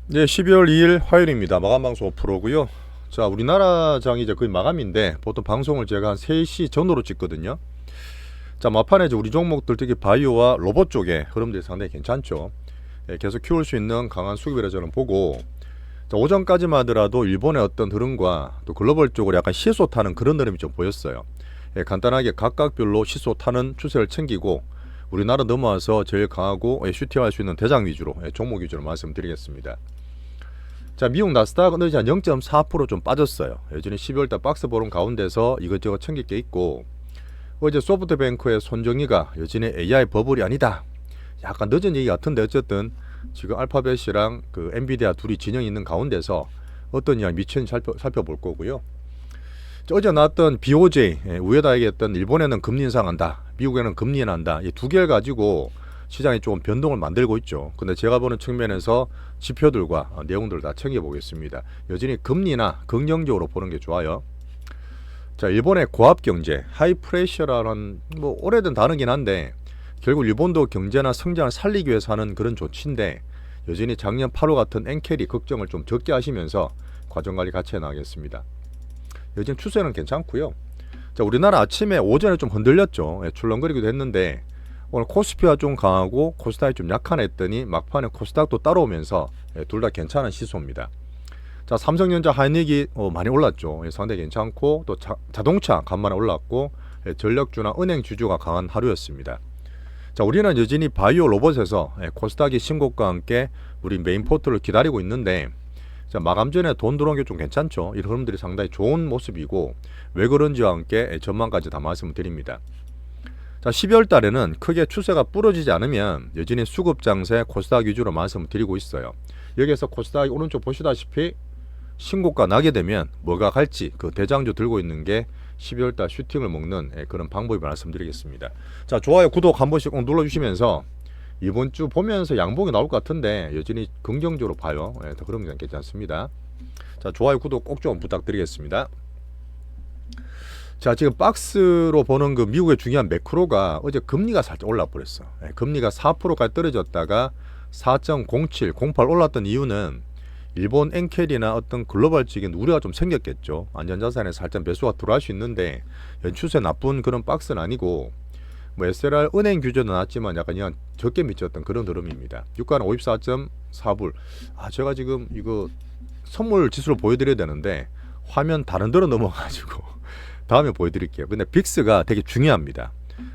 네, 12월 2일 화요일입니다. 마감방송 5%고요. 자, 우리나라장이 이제 거의 마감인데 보통 방송을 제가 한 3시 전후로 찍거든요. 자, 막판에 이제 우리 종목들 특히 바이오와 로봇 쪽에 흐름들이 상당히 괜찮죠. 예, 계속 키울 수 있는 강한 수급이라 저는 보고, 자, 오전까지만 하더라도 일본의 어떤 흐름과 또 글로벌 쪽으로 약간 시소 타는 그런 흐름이 좀 보였어요. 예, 간단하게 각각별로 시소 타는 추세를 챙기고 우리나라 넘어와서 제일 강하고 슈팅할 수 있는 대장 위주로 종목 위주로 말씀드리겠습니다. 자, 미국 나스닥은 어제 한 0.4%좀 빠졌어요. 여전히 12월달 박스 보름 가운데서 이것저것 챙길 게 있고, 어제 소프트뱅크의 손정희가 여전히 AI 버블이 아니다, 약간 늦은 얘기 같은데 어쨌든 지금 알파벳이랑 그 엔비디아 둘이 진영이 있는 가운데서 어떤 영향 미치는지 살펴볼 거고요. 어제 나왔던 BOJ, 우에다 얘기했던 일본에는 금리 인상한다, 미국에는 금리 인한다, 이 두 개를 가지고 시장이 조금 변동을 만들고 있죠. 근데 제가 보는 측면에서 지표들과 내용들을 다 챙겨보겠습니다. 여전히 금리나 긍정적으로 보는 게 좋아요. 자, 일본의 고압 경제, 하이프레셔라는 뭐 오래된 단어긴 한데 결국 일본도 경제나 성장을 살리기 위해서 하는 그런 조치인데, 여전히 작년 8월 같은 엔캐리 걱정을 좀 적게 하시면서 과정관리 같이 해나가겠습니다. 여전히 추세는 괜찮고요. 자, 우리나라 아침에 오전에 좀 흔들렸죠. 출렁거리기도 했는데 오늘 코스피가 좀 강하고 코스닥이 좀 약하나 했더니 막판에 코스닥도 따라오면서 둘 다 괜찮은 시소입니다. 자, 삼성전자 하이닉이 많이 올랐죠. 상당히 괜찮고 또 자동차 간만에 올랐고 전력주나 은행 주주가 강한 하루였습니다. 자, 우리는 여전히 바이오 로봇에서 코스닥이 신고가 함께 우리 메인 포트를 기다리고 있는데, 자, 마감 전에 돈 들어온 게 좀 괜찮죠. 이런 흐름들이 상당히 좋은 모습이고 왜 그런지와 함께 전망까지 다 말씀을 드립니다. 자, 12월 달에는 크게 추세가 부러지지 않으면 여전히 수급 장세 코스닥 위주로 말씀을 드리고 있어요. 여기에서 코스닥이 오른쪽 보시다시피 신고가 나게 되면 뭐가 갈지 그 대장주 들고 있는 게 12월 달 슈팅을 먹는 그런 방법을 말씀드리겠습니다. 자, 좋아요, 구독 한 번씩 꼭 눌러주시면서 이번 주 보면서 양봉이 나올 것 같은데 여전히 긍정적으로 봐요. 더 그런 게 괜찮습니다. 자, 좋아요, 구독 꼭 좀 부탁드리겠습니다. 자, 지금 박스로 보는 그 미국의 중요한 매크로가 어제 금리가 살짝 올라 버렸어. 금리가 4%까지 떨어졌다가 4.07, 08 올랐던 이유는 일본 엔캐리나 어떤 글로벌적인 우려가 좀 생겼겠죠. 안전자산에 살짝 매수가 들어갈 수 있는데 연추세 나쁜 그런 박스는 아니고, 뭐 SLR 은행 규제도 나왔지만 약간 그냥 적게 미쳤던 그런 흐름입니다. 유가는 54.4불. 제가 지금 이거 선물 지수를 보여드려야 되는데 화면 다른 데로 넘어가지고 다음에 보여드릴게요. 근데 빅스가 되게 중요합니다.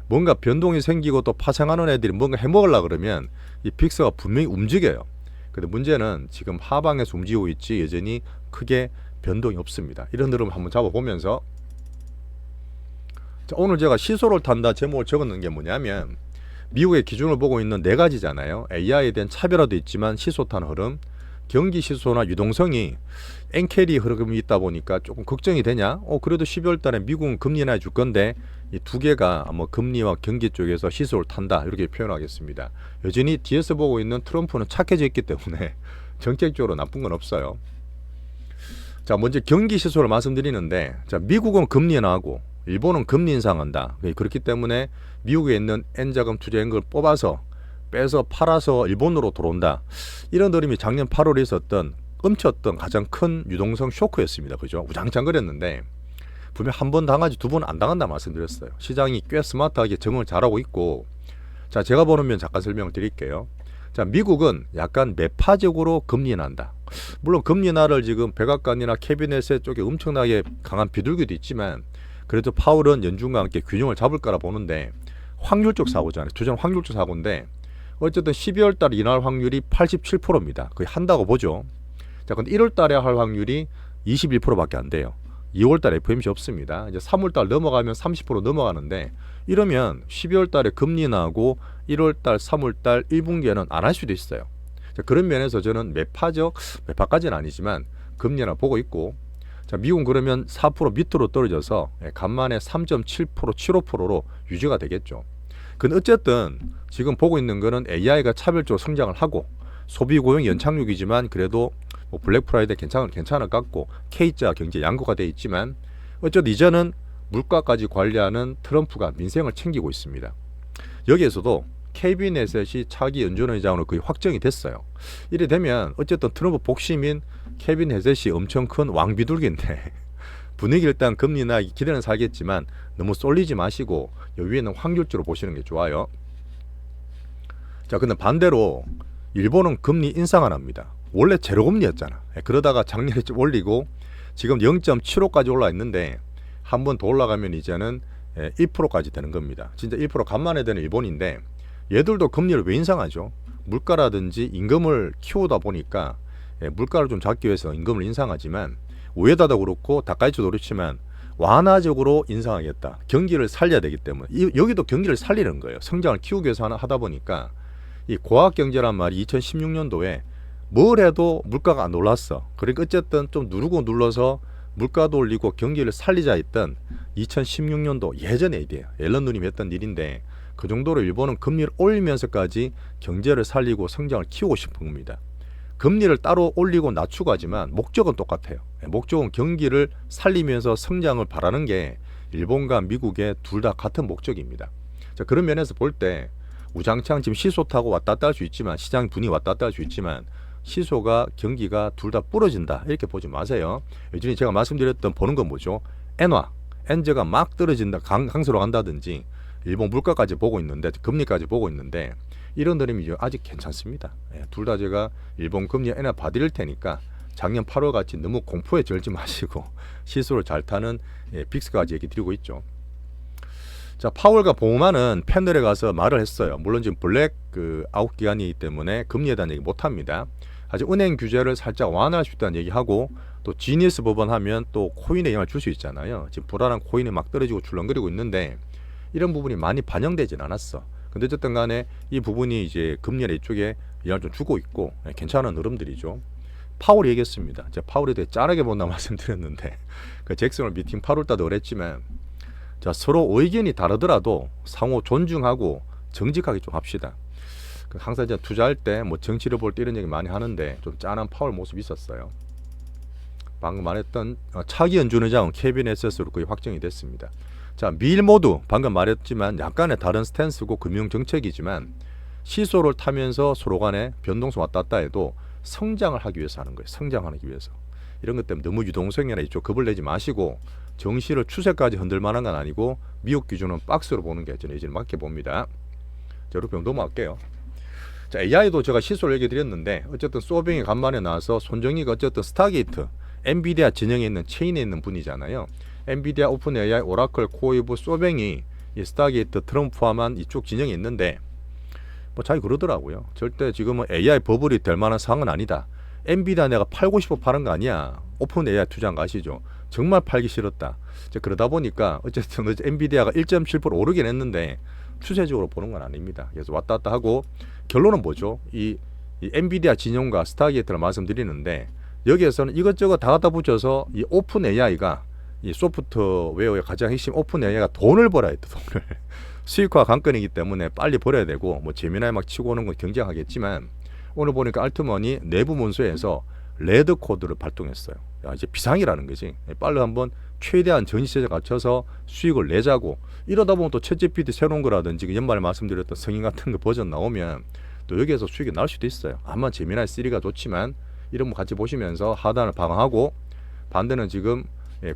뭔가 변동이 생기고 또 파생하는 애들이 뭔가 해먹으려고 그러면 이 빅스가 분명히 움직여요. 근데 문제는 지금 하방에서 움직이고 있지 여전히 크게 변동이 없습니다. 이런 흐름을 한번 잡아보면서, 자, 오늘 제가 시소를 탄다 제목을 적었는 게 뭐냐면 미국의 기준을 보고 있는 네 가지잖아요. AI에 대한 차별화도 있지만 시소 탄 흐름, 경기 시소나 유동성이 엔캐리 흐름이 있다 보니까 조금 걱정이 되냐? 그래도 12월 달에 미국은 금리 인하해 줄 건데 이 두 개가 뭐 금리와 경기 쪽에서 시소를 탄다, 이렇게 표현하겠습니다. 여전히 뒤에서 보고 있는 트럼프는 착해져 있기 때문에 정책적으로 나쁜 건 없어요. 자, 먼저 경기 시소를 말씀드리는데, 자, 미국은 금리 인하하고 일본은 금리 인상한다. 그렇기 때문에 미국에 있는 N자금 투자은행을 뽑아서 빼서 팔아서 일본으로 들어온다. 이런 흐름이 작년 8월에 있었던 끔쳤던 가장 큰 유동성 쇼크였습니다. 그죠? 우장창 거렸는데 분명 한 번 당하지 두 번 안 당한다 말씀드렸어요. 시장이 꽤 스마트하게 적응을 잘하고 있고, 자, 제가 보는 면 잠깐 설명을 드릴게요. 자, 미국은 약간 매파적으로 금리 인하한다. 물론 금리 인하를 지금 백악관이나 캐비넷의 쪽에 엄청나게 강한 비둘기도 있지만 그래도 파월은 연준과 함께 균형을 잡을 거라 보는데, 확률적 사고잖아요. 투자는 확률적 사고인데 어쨌든 12월 달 인할 확률이 87%입니다. 거의 한다고 보죠. 자, 근데 1월 달에 할 확률이 21%밖에 안 돼요. 2월 달 FOMC 없습니다. 이제 3월 달 넘어가면 30% 넘어가는데, 이러면 12월 달에 금리 인하하고 1월 달, 3월 달 1분기에는 안 할 수도 있어요. 자, 그런 면에서 저는 매파까지는 아니지만 금리 인하 보고 있고, 자, 미국은 그러면 4% 밑으로 떨어져서 간만에 3.7%, 75%로 유지가 되겠죠. 근데 어쨌든 지금 보고 있는 거는 AI가 차별적으로 성장을 하고 소비 고용 연착륙이지만 그래도 뭐 블랙 프라이데이 괜찮을 것 같고 K자 경제 양극화 되어 있지만 어쨌든 이제는 물가까지 관리하는 트럼프가 민생을 챙기고 있습니다. 여기에서도 KB넷이 차기 연준의장으로 거의 확정이 됐어요. 이래 되면 어쨌든 트럼프 복심인 케빈 헤셋이 엄청 큰 왕비둘기인데 분위기 일단 금리나 기대는 살겠지만 너무 쏠리지 마시고 여기에는 확률적으로 보시는 게 좋아요. 자, 근데 반대로 일본은 금리 인상을 합니다. 원래 제로금리였잖아. 그러다가 작년에 좀 올리고 지금 0.75까지 올라 있는데 한 번 더 올라가면 이제는 1%까지 되는 겁니다. 진짜 1% 간만에 되는 일본인데 얘들도 금리를 왜 인상하죠? 물가라든지 임금을 키우다 보니까 물가를 좀 잡기 위해서 임금을 인상하지만 우에다도 그렇고 다카이치도 그렇지만 완화적으로 인상하겠다. 경기를 살려야 되기 때문에 여기도 경기를 살리는 거예요. 성장을 키우기 위해서 하다 보니까 이 고학경제란 말이 2016년도에 뭘 해도 물가가 안 올랐어. 그러니까 어쨌든 좀 누르고 눌러서 물가도 올리고 경기를 살리자 했던 2016년도 예전의 일이에요. 앨런 누님이 했던 일인데 그 정도로 일본은 금리를 올리면서까지 경제를 살리고 성장을 키우고 싶은 겁니다. 금리를 따로 올리고 낮추고 하지만 목적은 똑같아요. 목적은 경기를 살리면서 성장을 바라는 게 일본과 미국의 둘 다 같은 목적입니다. 자, 그런 면에서 볼 때 우장창 지금 시소 타고 왔다 갔다 할 수 있지만 시장 분위기 왔다 갔다 할 수 있지만 시소가 경기가 둘 다 부러진다 이렇게 보지 마세요. 요즘에 제가 말씀드렸던 보는 건 뭐죠? 엔화, 엔저가 막 떨어진다 강세로 간다든지 일본 물가까지 보고 있는데 금리까지 보고 있는데 이런 그림이 아직 괜찮습니다. 둘 다 제가 일본 금리 엔화 봐드릴 테니까 작년 8월 같이 너무 공포에 절지 마시고 시소를 잘 타는 빅스까지 얘기 드리고 있죠. 자, 파월과 보우만은 패널에 가서 말을 했어요. 물론 지금 블랙 아웃 기간이기 때문에 금리에 대한 얘기 못 합니다. 아직 은행 규제를 살짝 완화할 수 있다는 얘기하고 또 지니스 법안 하면 또 코인에 영향을 줄 수 있잖아요. 지금 불안한 코인이 막 떨어지고 출렁거리고 있는데 이런 부분이 많이 반영되진 않았어. 근데 어쨌든 간에 이 부분이 이제 금리 이쪽에 영향을 좀 주고 있고 괜찮은 흐름들이죠. 파월이 얘기했습니다. 제가 파월에 대해 짜르게 본다 말씀드렸는데 그 잭슨홀 미팅 8월달도 그랬지만 자, 서로 의견이 다르더라도 상호 존중하고 정직하게 좀 합시다. 항상 이제 투자할 때 뭐 정치를 볼 때 이런 얘기 많이 하는데 좀 짠한 파월 모습이 있었어요. 방금 말했던 차기 연준의장은 케빈 헤셋으로 거의 확정이 됐습니다. 자, 미일 모두 방금 말했지만 약간의 다른 스탠스고 금융 정책이지만 시소를 타면서 서로 간에 변동성 왔다 갔다 해도 성장을 하기 위해서 하는 거예요. 성장하기 위해서. 이런 것 때문에 너무 유동성이나 이쪽 겁을 내지 마시고 정시를 추세까지 흔들 만한 건 아니고 미국 기준은 박스로 보는 게 저는 이제 맞게 봅니다. 자, 이렇게 넘어갈게요. 자, AI도 제가 시소를 얘기 드렸는데 어쨌든 소뱅이 간만에 나와서 손정희가 어쨌든 스타게이트 엔비디아 진영에 있는 체인에 있는 분이잖아요. 엔비디아, 오픈 AI, 오라클, 코이브, 소뱅이 이 스타게이트 트럼프 포함한 이쪽 진영에 있는데 뭐 자기 그러더라고요. 절대 지금은 AI 버블이 될 만한 상황은 아니다. 엔비디아 내가 팔고 싶어 파는 거 아니야. 오픈 AI 투자한 거 아시죠? 정말 팔기 싫었다. 그러다 보니까 어쨌든 엔비디아가 1.7% 오르긴 했는데 추세적으로 보는 건 아닙니다. 그래서 왔다 갔다 하고 결론은 뭐죠? 이 엔비디아 진영과 스타게이트를 말씀드리는데 여기에서는 이것저것 다 갖다 붙여서 이 오픈 AI가 이 소프트웨어의 가장 핵심 오픈 AI가 돈을 벌어야 돼. 돈을. 수익화 관건이기 때문에 빨리 벌어야 되고 뭐 재미나게 막 치고 오는 건 경쟁하겠지만 오늘 보니까 알트먼이 내부 문서에서 레드 코드를 발동했어요. 야, 이제 비상이라는 거지. 빨리 한번 최대한 전시세에 갖춰서 수익을 내자고. 이러다 보면 또 챗GPT 새로운 거라든지 연말에 말씀드렸던 성인 같은 거 버전 나오면 또 여기에서 수익이 나올 수도 있어요. 아마 재미나게 3가 좋지만 이런 거 같이 보시면서 하단을 방어하고 반대는 지금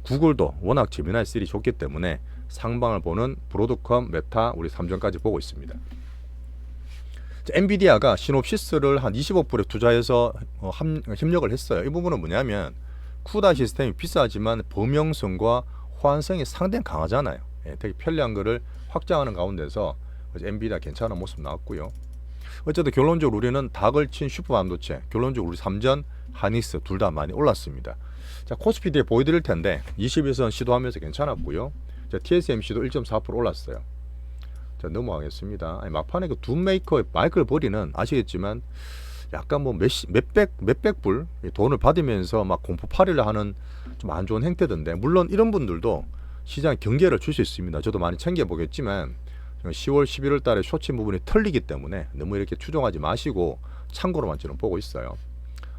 구글도 워낙 재미나게 3 좋기 때문에 상방을 보는 브로드컴, 메타 우리 3전까지 보고 있습니다. 엔비디아가 시놉시스를 한 25%에 투자해서 협력을 했어요. 이 부분은 뭐냐면 쿠다 시스템이 비싸지만 범용성과 호환성이 상당히 강하잖아요. 되게 편리한 거를 확장하는 가운데서 엔비디아 괜찮은 모습 나왔고요. 어쨌든 결론적으로 우리는 다 걸친 슈퍼 반도체, 결론적으로 우리 3전, 하닉스 둘 다 많이 올랐습니다. 자, 코스피 뒤에 보여드릴 텐데 21선 시도하면서 괜찮았고요. 자, TSMC도 1.4% 올랐어요. 자, 넘어가겠습니다. 아니, 막판에 그 둠 메이커의 마이클 버리는 아시겠지만 약간 뭐 몇백 불 돈을 받으면서 막 공포팔이를 하는 좀 안 좋은 행태던데 물론 이런 분들도 시장 경계를 줄 수 있습니다. 저도 많이 챙겨보겠지만 10월 11월 달에 쇼친 부분이 털리기 때문에 너무 이렇게 추종하지 마시고 참고로만 저는 보고 있어요.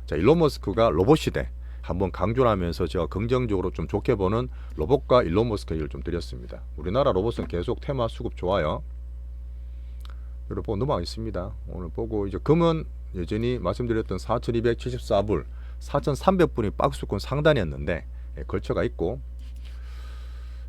자, 일론 머스크가 로봇 시대 한번 강조를 하면서 제가 긍정적으로 좀 좋게 보는 로봇과 일론 머스크 얘기를 좀 드렸습니다. 우리나라 로봇은 계속 테마 수급 좋아요. 이렇게 보고 넘어가겠습니다. 오늘 보고 이제 금은 여전히 말씀드렸던 4,274불, 4,300불이 박스권 상단이었는데 걸쳐가 있고,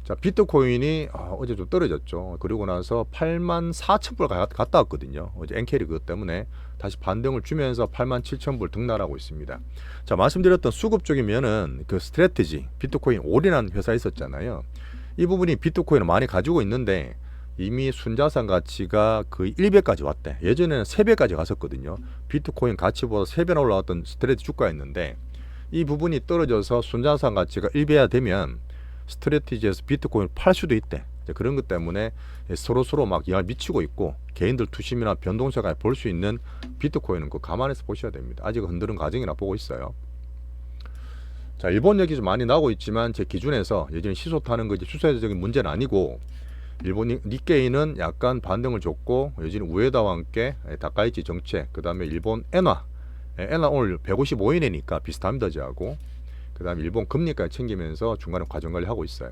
자 비트코인이 어제 좀 떨어졌죠. 그리고 나서 84,000불 갔다 왔거든요. 어제 엔캐리 그것 때문에 다시 반등을 주면서 87,000불 등락하고 있습니다. 자 말씀드렸던 수급 쪽이면은 그 스트래티지 비트코인 올인한 회사 있었잖아요. 이 부분이 비트코인을 많이 가지고 있는데 이미 순자산 가치가 거의 1배까지 왔대. 예전에는 3배까지 갔었거든요. 비트코인 가치보다 3배나 올라왔던 스트레이트 주가였는데 이 부분이 떨어져서 순자산 가치가 1배야 되면 스트레티지에서 비트코인을 팔 수도 있대. 그런 것 때문에 서로 막 영향을 미치고 있고 개인들 투심이나 변동세가 볼 수 있는 비트코인은 그 감안해서 보셔야 됩니다. 아직 흔드는 과정이나 보고 있어요. 자 일본 얘기 좀 많이 나오고 있지만 제 기준에서 여전히 시소 타는 거 이제 추세적인 문제는 아니고, 일본 니케이는 약간 반등을 줬고 여전히 우에다와 함께 다카이치 정책, 그 다음에 일본 엔화 오늘 155인이니까 비슷합니다. 저하고 그 다음에 일본 금리까지 챙기면서 중간에 과정관리하고 있어요.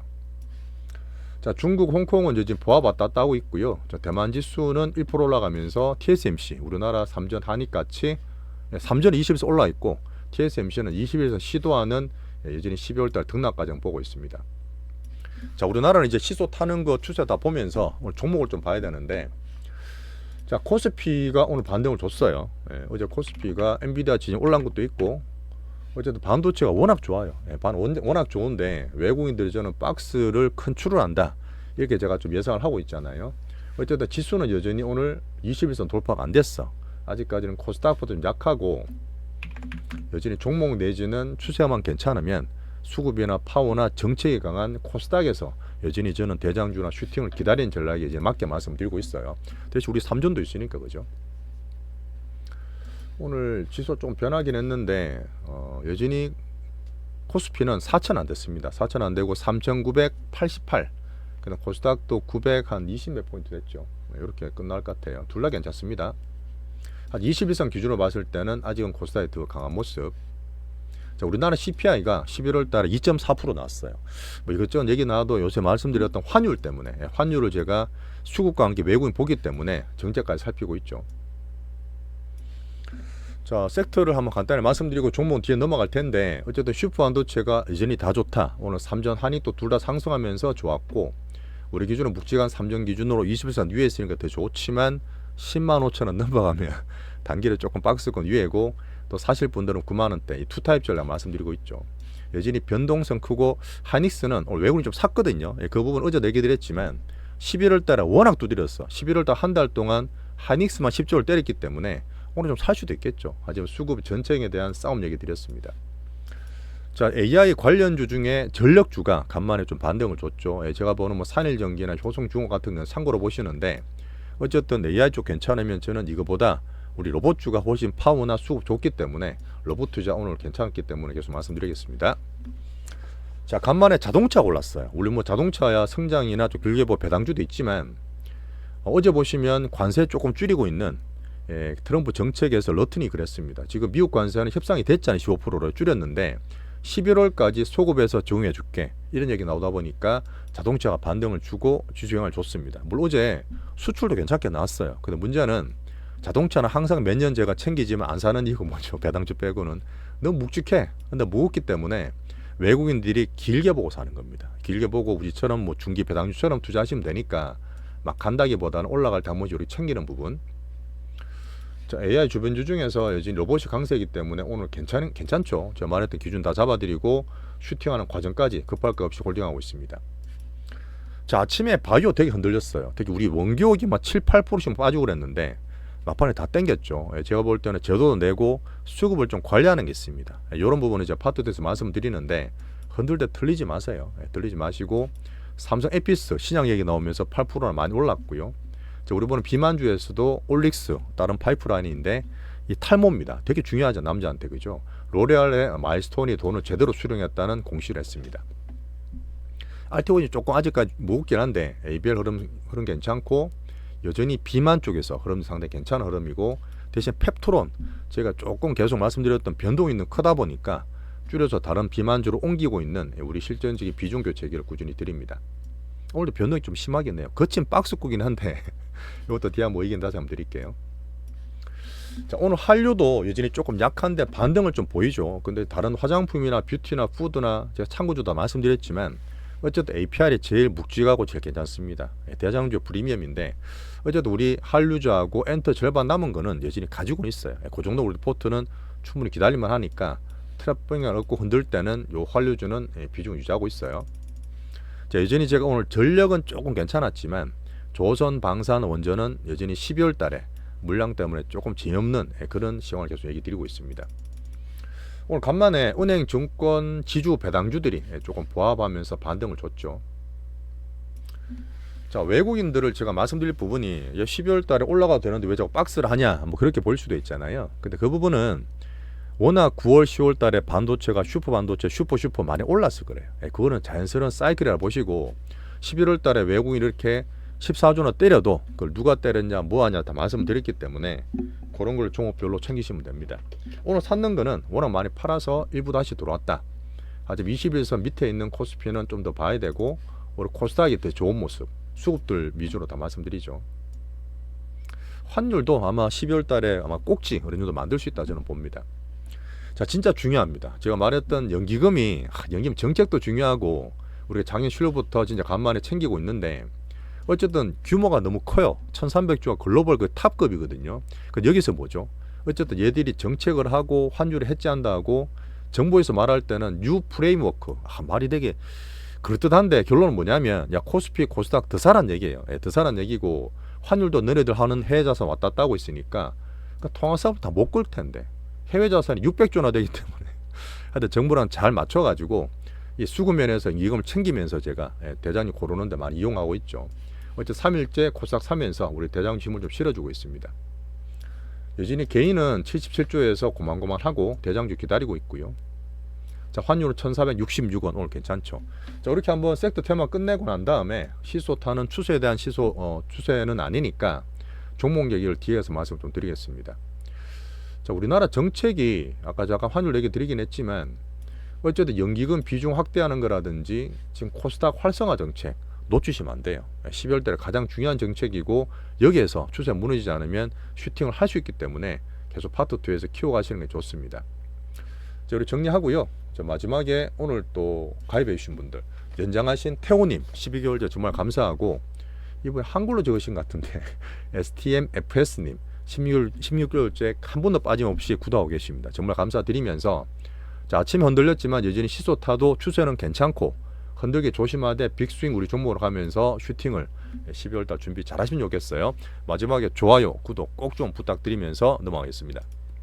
자 중국 홍콩은 이제 지금 보합 왔다 갔다 하고 있고요. 자, 대만 지수는 1% 올라가면서 TSMC 우리나라 삼전 한익같이 삼전 20에서 올라 있고 TSMC는 20일에서 시도하는 여전히 12월달 등락 과정 보고 있습니다. 자 우리나라는 이제 시소 타는 거 추세 다 보면서 오늘 종목을 좀 봐야 되는데, 자 코스피가 오늘 반등을 줬어요. 어제 코스피가 엔비디아 지진 올라온 것도 있고, 어쨌든 반도체가 워낙 좋아요. 워낙 좋은데 외국인들이 저는 박스를 큰 출을한다 이렇게 제가 좀 예상을 하고 있잖아요. 어쨌든 지수는 여전히 오늘 21선 돌파가 안 됐어. 아직까지는 코스닥보다 좀 약하고 여전히 종목 내지는 추세만 괜찮으면 수급이나 파워나 정책이 강한 코스닥에서 여전히 저는 대장주나 슈팅을 기다리는 전략에 이제 맞게 말씀드리고 있어요. 대신 우리 삼전도 있으니까 그죠. 오늘 지수 좀 변하긴 했는데 여전히 코스피는 4,000 안 됐습니다. 4,000 안 되고 3,988. 그다음 코스닥도 900 한 20몇 포인트 됐죠. 이렇게 끝날 것 같아요. 둘 다 괜찮습니다. 한 21선 기준으로 봤을 때는 아직은 코스닥이 더 강한 모습. 자, 우리나라 CPI가 11월 달에 2.4% 나왔어요. 뭐 이것저것 얘기 나와도 요새 말씀드렸던 환율 때문에, 환율을 제가 수급과 함께 외국인 보기 때문에 정책까지 살피고 있죠. 자, 섹터를 한번 간단히 말씀드리고 종목 뒤에 넘어갈 텐데, 어쨌든 슈퍼반도체가 여전히 다 좋다. 오늘 삼전 한익도 둘 다 상승하면서 좋았고, 우리 기준은 묵직한 삼전 기준으로 21선 위에 있으니까 더 좋지만 105,000원 넘어가면 단기를 조금 박스권 위에고, 또 사실 분들은 9만원대 이 투타입 전략 말씀드리고 있죠. 여전히 변동성 크고, 하이닉스는 오늘 외국인이 좀 샀거든요. 그 부분 어제 얘기 드렸지만 11월 달에 워낙 두드렸어. 11월 달 한 달 동안 하이닉스만 10조를 때렸기 때문에 오늘 좀 살 수도 있겠죠. 하지만 수급 전체에 대한 싸움 얘기 드렸습니다. 자, AI 관련주 중에 전력주가 간만에 좀 반등을 줬죠. 제가 보는 뭐 산일전기나 효성중공 같은 건 참고로 보시는데, 어쨌든 AI 쪽 괜찮으면 저는 이거보다 우리 로봇주가 훨씬 파워나 수급 좋기 때문에 로봇 투자 오늘 괜찮기 때문에 계속 말씀드리겠습니다. 자, 간만에 자동차가 올랐어요. 우리 뭐 자동차야 성장이나 좀 길게 보 배당주도 있지만 어제 보시면 관세 조금 줄이고 있는 트럼프 정책에서 러튼이 그랬습니다. 지금 미국 관세는 협상이 됐잖아요. 15%로 줄였는데 11월까지 소급해서 적용해 줄게 이런 얘기 나오다 보니까 자동차가 반등을 주고 지수 영향을 줬습니다. 물론 어제 수출도 괜찮게 나왔어요. 근데 문제는 자동차는 항상 몇 년 제가 챙기지만 안 사는 이유가 뭐죠? 배당주 빼고는 너무 묵직해. 근데 무겁기 때문에 외국인들이 길게 보고 사는 겁니다. 길게 보고 우리처럼 뭐 중기 배당주처럼 투자하시면 되니까 막 간다기보다는 올라갈 때 한 번씩 우리 챙기는 부분. 자, AI 주변주 중에서 여전히 로봇이 강세이기 때문에 오늘 괜찮죠. 제가 말했던 기준 다 잡아드리고 슈팅하는 과정까지 급할 것 없이 홀딩하고 있습니다. 자, 아침에 바이오 되게 흔들렸어요. 특히 우리 원기옥이 막 7, 8%씩 빠지고 그랬는데 막판에 다 땡겼죠. 제가 볼 때는 제도도 내고 수급을 좀 관리하는 게 있습니다. 이런 부분은 이제 파트에서 말씀드리는데 흔들 때 틀리지 마세요. 틀리지 마시고, 삼성 에피스 신약 얘기 나오면서 8%나 많이 올랐고요. 자, 우리 보는 비만주에서도 올릭스 다른 파이프라인인데 이 탈모입니다. 되게 중요하죠, 남자한테. 그죠? 로레알의 마일스톤이 돈을 제대로 수령했다는 공시를 했습니다. 알테온이 조금 아직까지 무겁긴 한데 ABL 흐름 괜찮고, 여전히 비만 쪽에서 흐름 상당히 괜찮은 흐름이고, 대신 펩토론 제가 조금 계속 말씀드렸던 변동이 있는 크다 보니까 줄여서 다른 비만주로 옮기고 있는 우리 실전적인 비중 교체 얘기를 꾸준히 드립니다. 오늘도 변동이 좀 심하겠네요. 거친 박스국이긴 한데 이것도 뒤에 한번 의견 다시 한번 드릴게요. 자, 오늘 한류도 여전히 조금 약한데 반등을 좀 보이죠. 근데 다른 화장품이나 뷰티나 푸드나 제가 참고주도 말씀드렸지만 어쨌든 APR이 제일 묵직하고 제일 괜찮습니다. 대장주 프리미엄인데 어쨌든 우리 한류주하고 엔터 절반 남은 거는 여전히 가지고 있어요. 그 정도 우리 포트는 충분히 기다릴만 하니까 트랩병을 얻고 흔들 때는 요 한류주는 비중을 유지하고 있어요. 자, 여전히 제가 오늘 전력은 조금 괜찮았지만 조선, 방산, 원전은 여전히 12월 달에 물량 때문에 조금 재없는 그런 시황을 계속 얘기 드리고 있습니다. 오늘 간만에 은행, 증권, 지주, 배당주들이 조금 보합하면서 반등을 줬죠. 자, 외국인들을 제가 말씀드릴 부분이 12월 달에 올라가도 되는데 왜 자꾸 박스를 하냐 뭐 그렇게 볼 수도 있잖아요. 근데 그 부분은 워낙 9월, 10월 달에 반도체가 슈퍼 반도체, 슈퍼 많이 올랐을 거래요. 그거는 자연스러운 사이클이라 보시고 11월 달에 외국인이 이렇게 14조나 때려도 그걸 누가 때렸냐 뭐하냐 다 말씀드렸기 때문에 그런 걸 종목별로 챙기시면 됩니다. 오늘 샀는 거는 워낙 많이 팔아서 일부 다시 들어왔다. 아직 21선 밑에 있는 코스피는 좀 더 봐야 되고 우리 코스닥이 더 좋은 모습 수급들 위주로 다 말씀드리죠. 환율도 아마 12월 달에 아마 꼭지 어느 정도 만들 수 있다 저는 봅니다. 자, 진짜 중요합니다. 제가 말했던 연기금이 연기금 정책도 중요하고 우리가 작년 7월부터 진짜 간만에 챙기고 있는데 어쨌든 규모가 너무 커요. 1300조가 글로벌 그 탑급이거든요. 여기서 뭐죠? 어쨌든 얘들이 정책을 하고 환율을 해지한다 하고 정부에서 말할 때는 뉴 프레임워크 말이 되게 그럴듯한데 결론은 뭐냐면 야 코스피 코스닥 더 사란 얘기예요. 더 사란 얘기고 환율도 너네들 하는 해외 자산 왔다 갔다 하고 있으니까 통화사업 다 못 끌 텐데 해외 자산이 600조나 되기 때문에 하여튼 정부랑 잘 맞춰가지고 이 수급면에서 이익을 챙기면서 제가 대장님 고르는데 많이 이용하고 있죠. 어쨌든 3일째 코스닥 사면서 우리 대장님 힘을 좀 실어주고 있습니다. 여전히 개인은 77조에서 고만고만하고 대장주 기다리고 있고요. 자, 환율은 1466원 오늘 괜찮죠. 자, 이렇게 한번 섹터 테마 끝내고 난 다음에 시소타는 추세에 대한 추세는 아니니까 종목 얘기를 뒤에서 말씀 좀 드리겠습니다. 자, 우리나라 정책이 아까 잠깐 환율 얘기 드리긴 했지만 어쨌든 연기금 비중 확대하는 거라든지 지금 코스닥 활성화 정책 놓치시면 안 돼요. 12월 달에 가장 중요한 정책이고 여기에서 추세 무너지지 않으면 슈팅을 할 수 있기 때문에 계속 파트 2에서 키워가시는 게 좋습니다. 자, 우리 정리하고요. 자, 마지막에 오늘 또 가입해 주신 분들 연장하신 태호님 12개월째 정말 감사하고 이번에 한글로 적으신 것 같은데 STMFS님 16개월째 한 번도 빠짐없이 구독하고 계십니다. 정말 감사드리면서 자, 아침에 흔들렸지만 여전히 시소타도 추세는 괜찮고 흔들기 조심하되 빅스윙 우리 종목으로 가면서 슈팅을 12월달 준비 잘 하시면 좋겠어요. 마지막에 좋아요, 구독 꼭 좀 부탁드리면서 넘어가겠습니다.